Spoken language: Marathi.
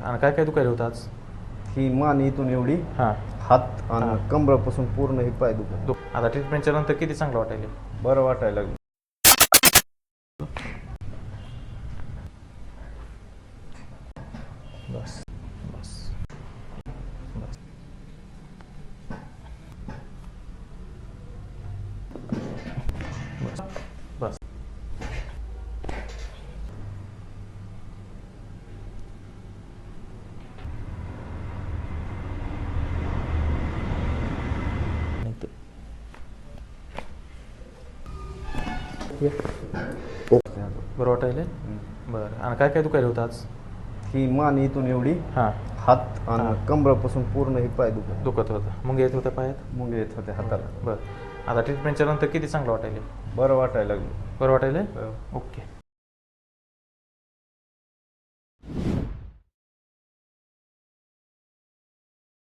आणि काय काय दुखायला होतं आज? ही मान इथून एवढी, हां. हात आणि कमरापासून पूर्ण हे पाय दुखत. आता ट्रीटमेंटच्या नंतर किती चांगलं वाटायला? बरं वाटायला लागलं. बस बस बस. बस बस. बरं वाटायला? बरं. आणि काय काय दुखायला होतं आज? ही मान इथून एवढी, हां. हात आणि कमरापासून पूर्ण हे पाय दुखत होतं. मग येत होत्या पायात? मुंगे येत होते हाताला. बरं. आता ट्रीटमेंटच्या नंतर किती चांगलं वाटायला? बरं वाटायला लागलं. बरं वाटायला? ओके.